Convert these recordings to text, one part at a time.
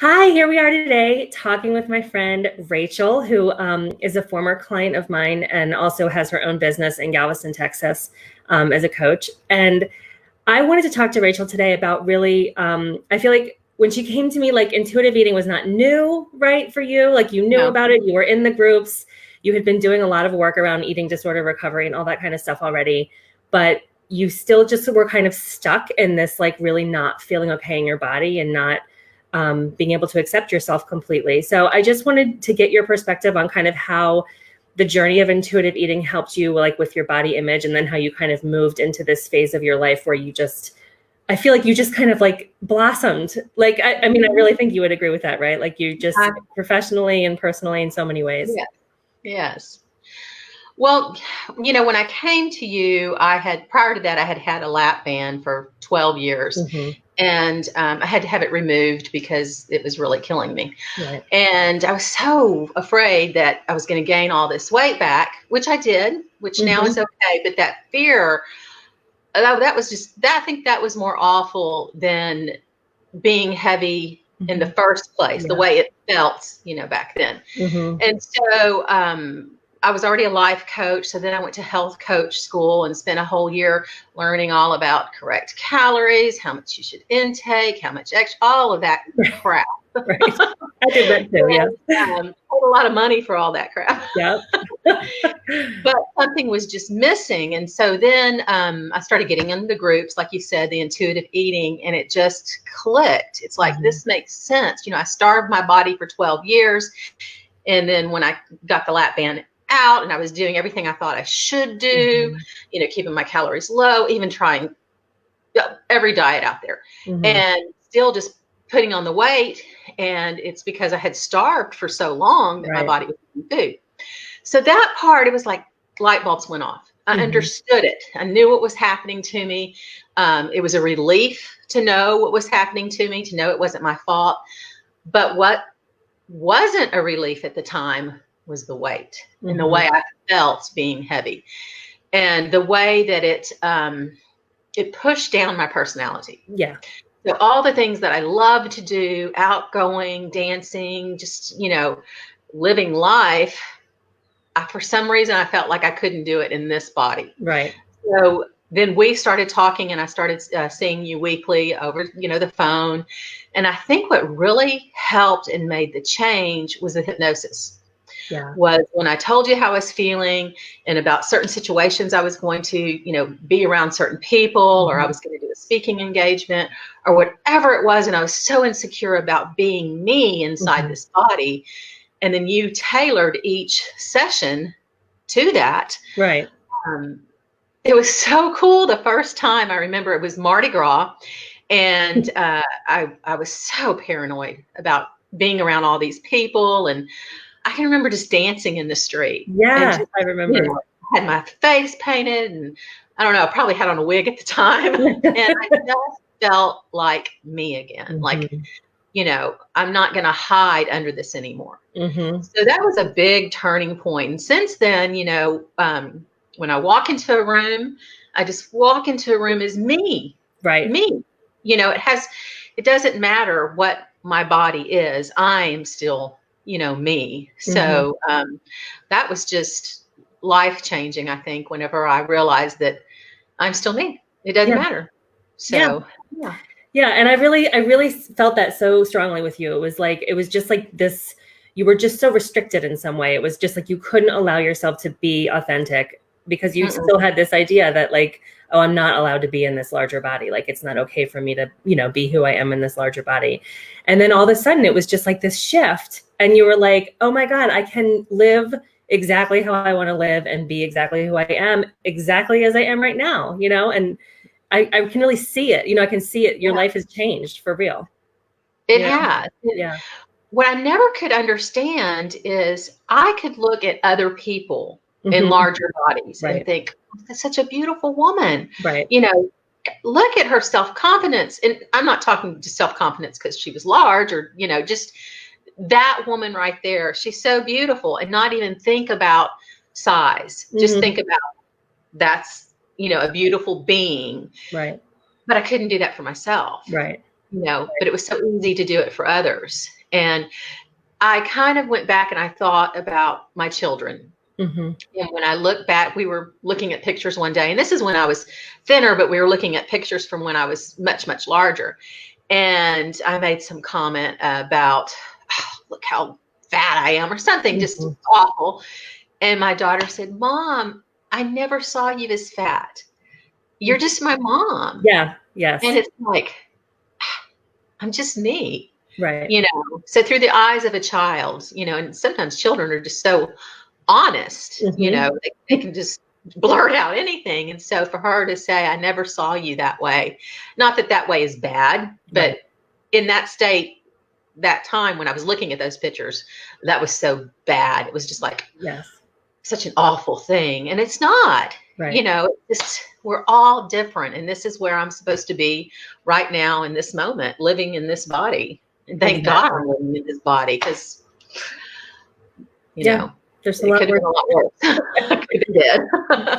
Hi, here we are today talking with my friend Rachel, who is a former client of mine and also has her own business in Galveston, Texas, as a coach. And I wanted to talk to Rachel today about really, I feel like when she came to me, like intuitive eating was not new, right, for you? Like you knew No. about it, you were in the groups, you had been doing a lot of work around eating disorder recovery and all that kind of stuff already, but you still just were kind of stuck in this, like really not feeling okay in your body and not being able to accept yourself completely. So I just wanted to get your perspective on kind of how the journey of intuitive eating helped you like with your body image, and then how you kind of moved into this phase of your life where you just, I feel like you just kind of like blossomed. Like, I mean, I really think you would agree with that, right? Like you just I, professionally and personally in so many ways. yes, yes. Well, when I came to you, prior to that, I had had a lap band for 12 years, Hmm. and I had to have it removed because it was really killing me. Right. And I was so afraid that I was going to gain all this weight back, which I did, which now is Hmm. okay. But that fear, that was just, that I think that was more awful than being heavy in Hmm. the first place, the Yeah. way it felt, back then. Hmm. And so I was already a life coach. So then I went to health coach school and spent a whole year learning all about correct calories, how much you should intake, how much extra, all of that crap. Right. I did that too. Yeah. Paid a lot of money for all that crap. Yep. But something was just missing. And so then I started getting into the groups, like you said, the intuitive eating, and it just clicked. It's like, Mhm. this makes sense. I starved my body for 12 years. And then when I got the lap band out and I was doing everything I thought I should do, Mhm. keeping my calories low, even trying every diet out there, Mhm. and still just putting on the weight. And it's because I had starved for so long that my Right. body was eating food. So that part, it was like light bulbs went off. I Mhm. understood it. I knew what was happening to me. It was a relief to know what was happening to me, to know it wasn't my fault. But what wasn't a relief at the time was the weight and the Mhm. way I felt being heavy, and the way that it pushed down my personality. Yeah. So all the things that I love to do, outgoing, dancing, just, living life, for some reason, I felt like I couldn't do it in this body. Right. So then we started talking, and I started seeing you weekly over, the phone. And I think what really helped and made the change was the hypnosis. Yeah. Was when I told you how I was feeling and about certain situations I was going to, be around certain people, or I Mhm. was going to do a speaking engagement or whatever it was. And I was so insecure about being me inside Mhm. this body. And then you tailored each session to that. Right. Um, it was so cool. The first time I remember, it was Mardi Gras, and I was so paranoid about being around all these people, and I can remember just dancing in the street and Yes, just, I remember. had my face painted, and I don't know, I probably had on a wig at the time, and I just felt like me again. Like, Mhm. I'm not going to hide under this anymore. Mhm. So that was a big turning point. And since then, when I walk into a room, I just walk into a room as me, Right. me. It doesn't matter what my body is. I am still, me. Mhm. So that was just life changing, I think, whenever I realized that I'm still me. It doesn't Yeah. matter. Yeah. So, yeah. Yeah, and I really felt that so strongly with you. It was like, it was just like this, you were just so restricted in some way. It was just like you couldn't allow yourself to be authentic because you Mm-mm. still had this idea that like, oh, I'm not allowed to be in this larger body. Like it's not okay for me to, be who I am in this larger body. And then all of a sudden it was just like this shift and you were like, "Oh my God, I can live exactly how I want to live and be exactly who I am, exactly as I am right now," and I can really see it. I can see it. Your Yeah, life has changed for real. it You know? has. Yeah. What I never could understand is I could look at other people in Hmm. larger bodies and Right. think, "Oh, that's such a beautiful woman." Right. You know, Look at her self-confidence. And I'm not talking just self-confidence because she was large, or, just that woman right there. She's so beautiful, and not even think about size. Just Hmm. think about that's, a beautiful being. Right. But I couldn't do that for myself. Right. but it was so easy to do it for others. And I kind of went back and I thought about my children. Mm-hmm. And when I look back, we were looking at pictures one day, and this is when I was thinner, but we were looking at pictures from when I was much, much larger. And I made some comment about, oh, look how fat I am, or something just awful. And my daughter said, Mom, I never saw you as fat. You're just my mom. Yeah. Yes. And it's like, I'm just me. Right. So through the eyes of a child, and sometimes children are just so honest, they can just blurt out anything. And so for her to say, I never saw you that way, not that that way is bad, but in that state, that time when I was looking at those pictures, that was so bad. It was just like, such an awful thing. And it's not, we're all different. And this is where I'm supposed to be right now in this moment, living in this body. And thank God I'm living in this body, because, there's a lot worse. Could be dead.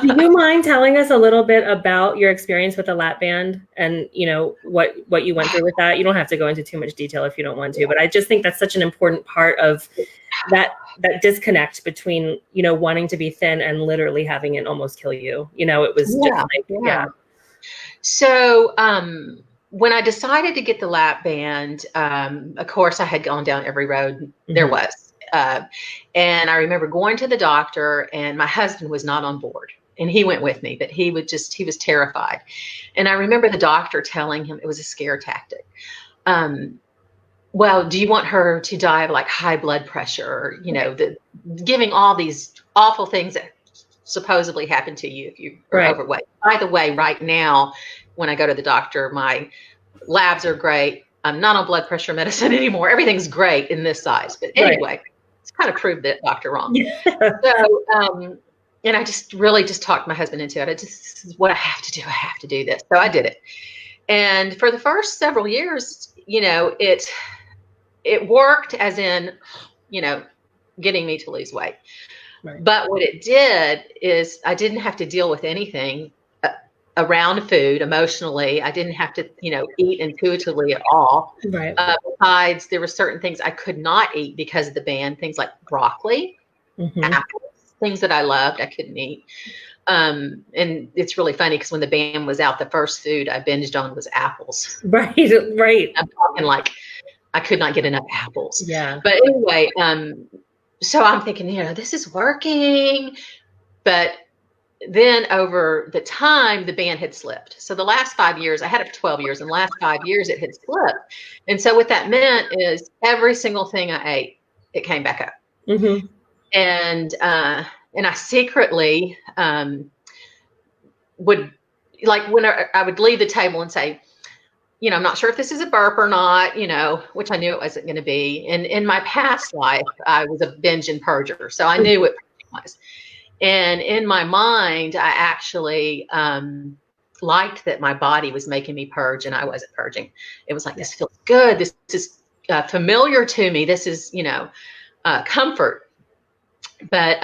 Do you mind telling us a little bit about your experience with the lap band and, what you went through with that? You don't have to go into too much detail if you don't want to, but I just think that's such an important part of that disconnect between, wanting to be thin and literally having it almost kill you. It was just So, when I decided to get the lap band, of course I had gone down every road there was. And I remember going to the doctor, and my husband was not on board, and he went with me, but he was terrified. And I remember the doctor telling him it was a scare tactic. Well, do you want her to die of like high blood pressure? Giving all these awful things that supposedly happen to you if you are overweight. By the way, right now, when I go to the doctor, my labs are great. I'm not on blood pressure medicine anymore. Everything's great in this size. But anyway, it's kind of proved that doctor wrong. So, and I just really talked my husband into it. This is what I have to do. I have to do this. So I did it. And for the first several years, it worked, as in, getting me to lose weight. Right. But what it did is I didn't have to deal with anything around food emotionally. I didn't have to, eat intuitively at all. Right. Besides, there were certain things I could not eat because of the ban, things like broccoli, apples, things that I loved, I couldn't eat. And it's really funny because when the ban was out, the first food I binged on was apples. Right. I'm talking like I could not get enough apples. Yeah. But anyway, so I'm thinking, this is working. But then over the time, the ban had slipped. So the last 5 years, I had it for 12 years, and the last 5 years it had slipped. And so what that meant is every single thing I ate, it came back up. Mm-hmm. And I secretly would, like, when I would leave the table and say, I'm not sure if this is a burp or not, which I knew it wasn't going to be. And in my past life, I was a binge and purger. So I knew what purging was. And in my mind, I actually liked that my body was making me purge and I wasn't purging. It was like, this feels good. This is familiar to me. This is, comfort. But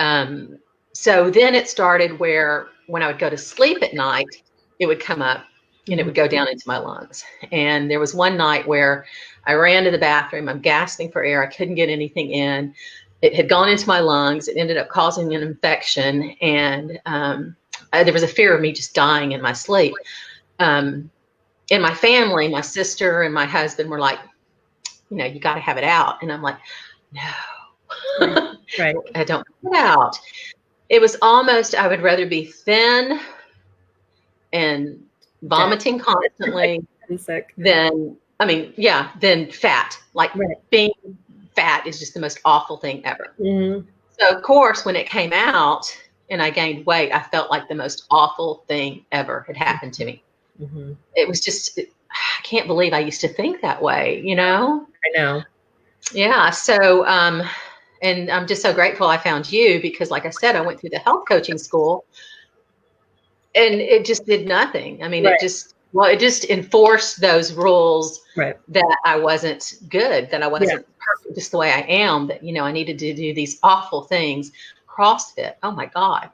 so then it started where when I would go to sleep at night, it would come up and it would go down into my lungs. And there was one night where I ran to the bathroom. I'm gasping for air. I couldn't get anything in. It had gone into my lungs. It ended up causing an infection. And there was a fear of me just dying in my sleep. In my family, my sister and my husband were like, you got to have it out. And I'm like, no, right. I don't have it out. It was almost, I would rather be thin and vomiting constantly and sick than fat. Like being fat is just the most awful thing ever. Mm-hmm. So of course, when it came out and I gained weight, I felt like the most awful thing ever had happened to me. Mm-hmm. It was just, I can't believe I used to think that way, I know. Yeah. So, and I'm just so grateful I found you because, like I said, I went through the health coaching school and it just did nothing. I mean, it just enforced those rules that I wasn't good, that I wasn't perfect just the way I am, that, I needed to do these awful things. CrossFit. Oh my God.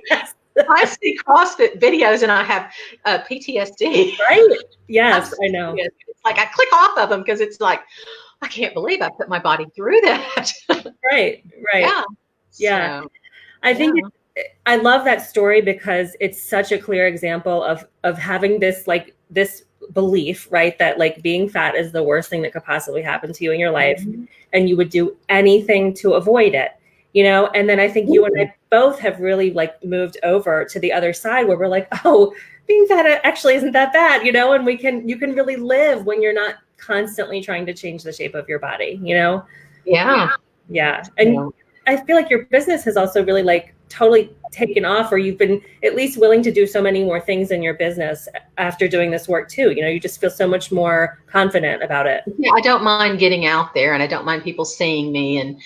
Yes. I see CrossFit videos and I have PTSD. Right. Yes, I know. It's like I click off of them because it's like, I can't believe I put my body through that. Right. Yeah. Yeah. So, I think I love that story because it's such a clear example of having this like this belief, right, that like being fat is the worst thing that could possibly happen to you in your life, and you would do anything to avoid it, you know. And then I think you and I both have really like moved over to the other side where we're like, oh, being fat actually isn't that bad, you know, and you can really live when you're not constantly trying to change the shape of your body, you know. Yeah. And I feel like your business has also really like totally taken off, or you've been at least willing to do so many more things in your business after doing this work too. You know, you just feel so much more confident about it. Yeah, I don't mind getting out there, and I don't mind people seeing me. And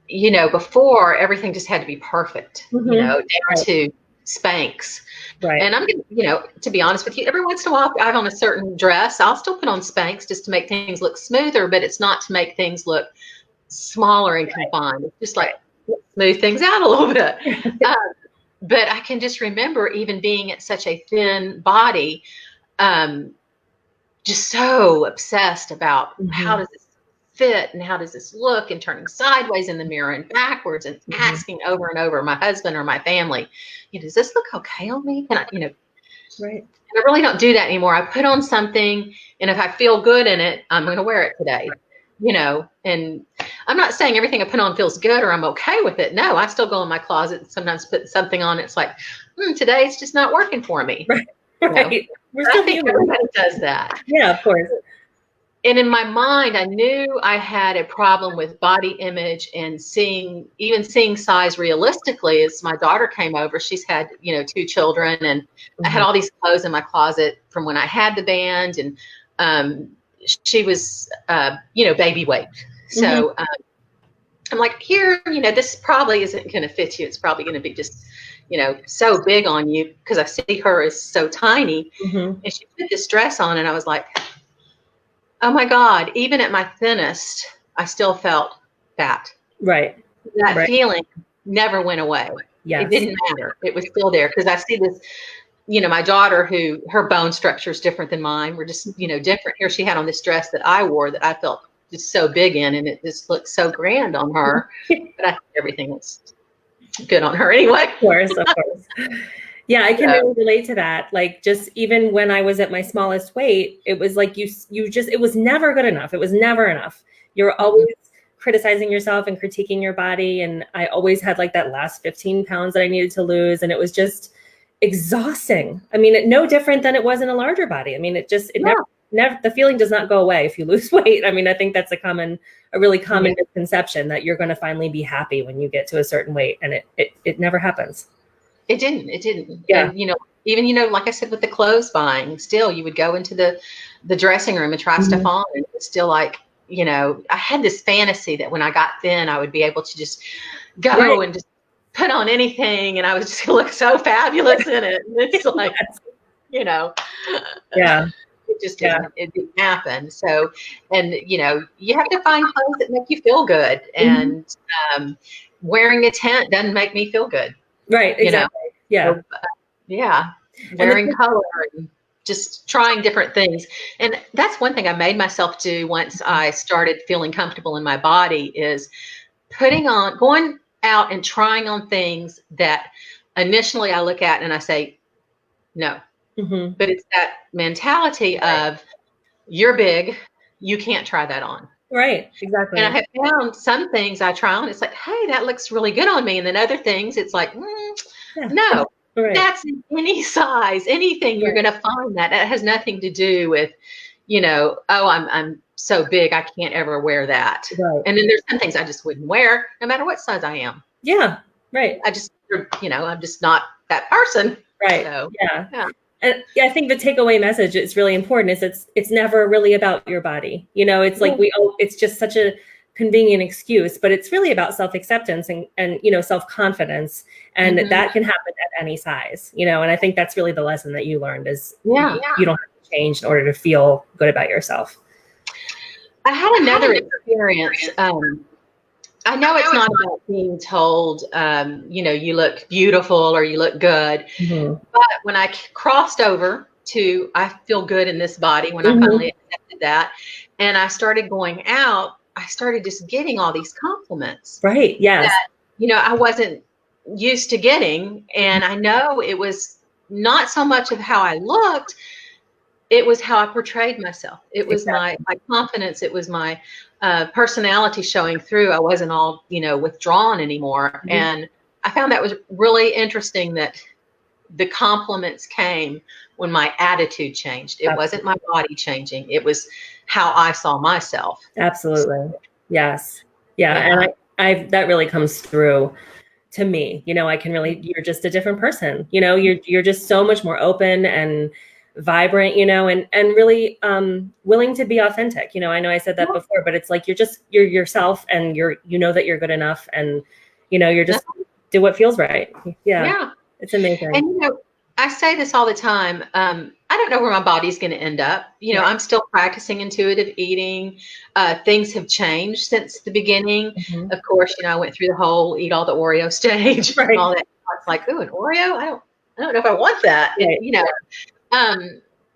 you know, before everything just had to be perfect, you know, down to Spanx. Right. And I'm gonna, you know, to be honest with you, every once in a while I have on a certain dress, I'll still put on Spanx just to make things look smoother, but it's not to make things look smaller and confined. It's just like smooth things out a little bit. But I can just remember even being at such a thin body, just so obsessed about how does this fit and how does this look, and turning sideways in the mirror and backwards and asking over and over my husband or my family, you know, does this look okay on me? Can I, you know, right. I really don't do that anymore. I put on something, and if I feel good in it, I'm going to wear it today, you know. And I'm not saying everything I put on feels good or I'm okay with it. No, I still go in my closet and sometimes put something on. It's like, today it's just not working for me. Right. You know? Right. I think everybody does that. Yeah, of course. And in my mind, I knew I had a problem with body image and seeing size realistically. As my daughter came over, she's had, you know, 2 children, and I had all these clothes in my closet from when I had the band, and she was, you know, baby weight. So I'm like, here, you know, this probably isn't going to fit you. It's probably going to be just, you know, so big on you, because I see her as so tiny. And she put this dress on, and I was like, oh my God, even at my thinnest, I still felt fat. Right. That feeling never went away. Yes. It didn't matter. It was still there, because I see this, you know, my daughter, who her bone structure is different than mine. We're just, you know, different. Here she had on this dress that I wore that I felt just so big in, and it just looked so grand on her. But I think everything was good on her anyway. Of course. Yeah, I can really relate to that. Like, just even when I was at my smallest weight, it was like you just, it was never good enough. It was never enough. You're always criticizing yourself and critiquing your body. And I always had like that last 15 pounds that I needed to lose. And it was just exhausting. I mean, no different than it was in a larger body. I mean, never, the feeling does not go away if you lose weight. I mean, I think that's a really common misconception, that you're going to finally be happy when you get to a certain weight. And it never happens. It didn't. Yeah. And, you know, even, you know, like I said, with the clothes buying, still you would go into the dressing room and try stuff on, and it's still like, you know, I had this fantasy that when I got thin, I would be able to just go and just put on anything, and I was just look so fabulous in it. And it's like, you know, it just didn't, it didn't happen. So, and, you know, you have to find clothes that make you feel good, and wearing a tent doesn't make me feel good. Right. Exactly. You know? Wearing color and just trying different things. And that's one thing I made myself do once I started feeling comfortable in my body, is going out and trying on things that initially I look at and I say, no. But it's that mentality of, you're big, you can't try that on. Right. Exactly. And I have found some things I try on, it's like, hey, that looks really good on me. And then other things, it's like, no, that's any size, anything, you're going to find that has nothing to do with, you know, oh, I'm so big, I can't ever wear that. Right. And then there's some things I just wouldn't wear, no matter what size I am. Yeah. Right. I just, you know, I'm just not that person. Right. So, yeah. And I think the takeaway message is really important, is it's never really about your body. You know, it's like it's just such a convenient excuse, but it's really about self-acceptance and you know, self-confidence, and that can happen at any size, you know. And I think that's really the lesson that you learned, is you don't have to change in order to feel good about yourself. I had another experience. I know it's not about being told, you know, you look beautiful or you look good. But when I crossed over to I feel good in this body when I Mhm. finally accepted that. And I started going out, I started just getting all these compliments Right. Yes. that, I wasn't used to getting. And I know it was not so much of how I looked, it was how I portrayed myself. It was my Exactly. confidence. It was my personality showing through. I wasn't all, withdrawn anymore. Mhm. And I found that was really interesting that the compliments came when my attitude changed. It wasn't my body changing. It was how I saw myself. Absolutely. Yes. Yeah. And Yeah. I that really comes through to me. I can really, you're just a different person. You're just so much more open and vibrant, and really willing to be authentic. I know I said that before, but it's like you're yourself, and you know that you're good enough, and you're just do what feels right. Yeah. Yeah. It's amazing. And I say this all the time. I don't know where my body's going to end up. Right. I'm still practicing intuitive eating. Things have changed since the beginning. Mhm. Of course, I went through the whole eat all the Oreo stage and Right. all that. It's like, ooh, an Oreo? I don't know if I want that. Right.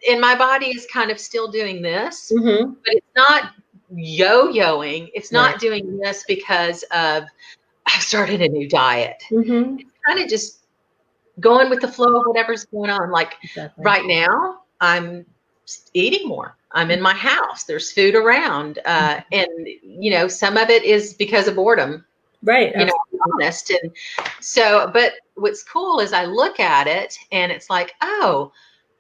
And my body is kind of still doing this, Mhm. but it's not yo-yoing. It's Right. not doing this because of I've started a new diet. Mhm. It's kind of just going with the flow of whatever's going on. Like Exactly. right now, I'm eating more. I'm in my house. There's food around, and some of it is because of boredom. Right. To be honest. And so, but what's cool is I look at it and it's like, oh,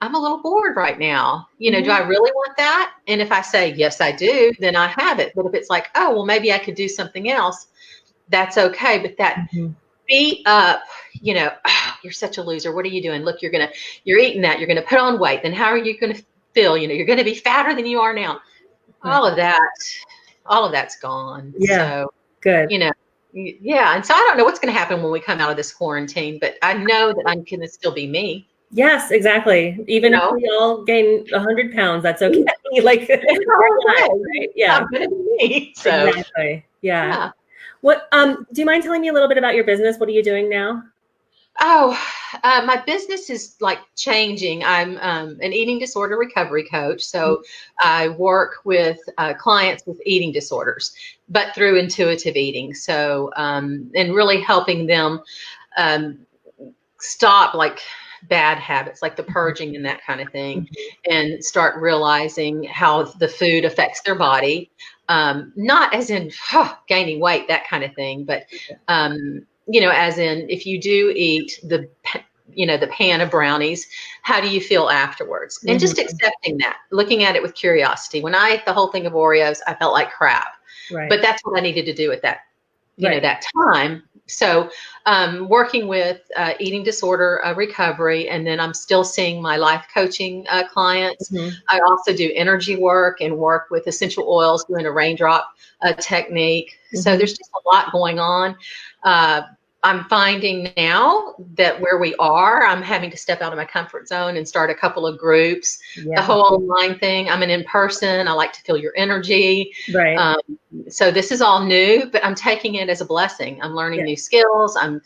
I'm a little bored right now. Do I really want that? And if I say yes, I do, then I have it. But if it's like, oh, well, maybe I could do something else, that's okay. But that Mhm. beat up, oh, you're such a loser. What are you doing? Look, you're eating that. You're going to put on weight. Then how are you going to feel? You're going to be fatter than you are now. Right. All of that's gone. Yeah. So, Good. yeah. And so I don't know what's going to happen when we come out of this quarantine, but I know that I'm going to still be me. Yes, exactly. Even if we all gain 100 pounds, that's okay. Like, right? Yeah. I'm going to be me. So, exactly. Yeah. What, do you mind telling me a little bit about your business? What are you doing now? Oh, my business is like changing. I'm an eating disorder recovery coach. So I work with clients with eating disorders, but through intuitive eating. So, and really helping them stop like bad habits, like the purging and that kind of thing, and start realizing how the food affects their body. Not as in gaining weight, that kind of thing, but as in if you do eat the pan of brownies, how do you feel afterwards? And just accepting that, looking at it with curiosity. When I ate the whole thing of Oreos, I felt like crap, but that's what I needed to do at that that time. So working with eating disorder recovery, and then I'm still seeing my life coaching clients. I also do energy work and work with essential oils, doing a raindrop technique. So there's just a lot going on. I'm finding now that where we are, I'm having to step out of my comfort zone and start a couple of groups. The whole online thing, I'm an in-person. I like to feel your energy. Right. So this is all new, but I'm taking it as a blessing. I'm learning new skills. I'm,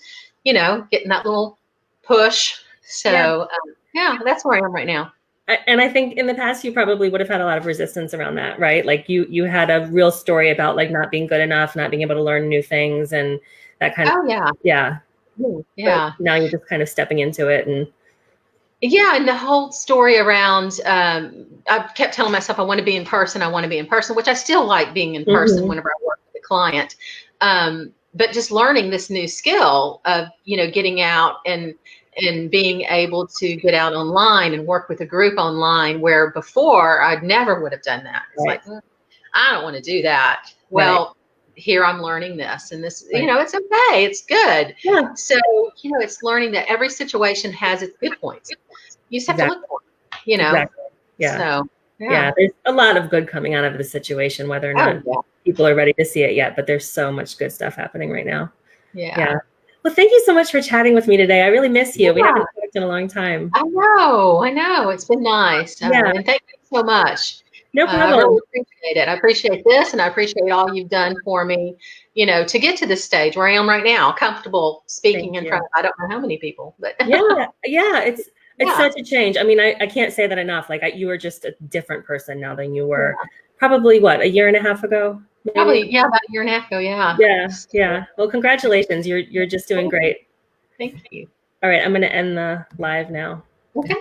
getting that little push. So that's where I am right now. And I think in the past, you probably would have had a lot of resistance around that, right? Like you had a real story about like not being good enough, not being able to learn new things and that kind of, yeah. But now you're just kind of stepping into it. And the whole story around, I kept telling myself, I want to be in person. I want to be in person, which I still like being in person whenever I work with a client. But just learning this new skill of, getting out and being able to get out online and work with a group online, where before I never would have done that. It's like, I don't want to do that. Well, here I'm learning this, and this, it's okay. It's good. Yeah. So, it's learning that every situation has its good points. You just have to look for it, Exactly. Yeah. So, yeah, there's a lot of good coming out of the situation, whether or not people are ready to see it yet, but there's so much good stuff happening right now. Yeah. Well, thank you so much for chatting with me today. I really miss you. We haven't talked in a long time. I know. It's been nice. And thank you so much. No problem. I really appreciate it. I appreciate this, and I appreciate all you've done for me, to get to this stage where I am right now, comfortable speaking in front of I don't know how many people, but yeah. It's such a change. I mean, I can't say that enough. Like you are just a different person now than you were probably what, a year and a half ago? Maybe? Probably, yeah, about a year and a half ago. Yeah. Yeah. Well, congratulations. You're just doing great. Thank you. All right. I'm going to end the live now. Okay.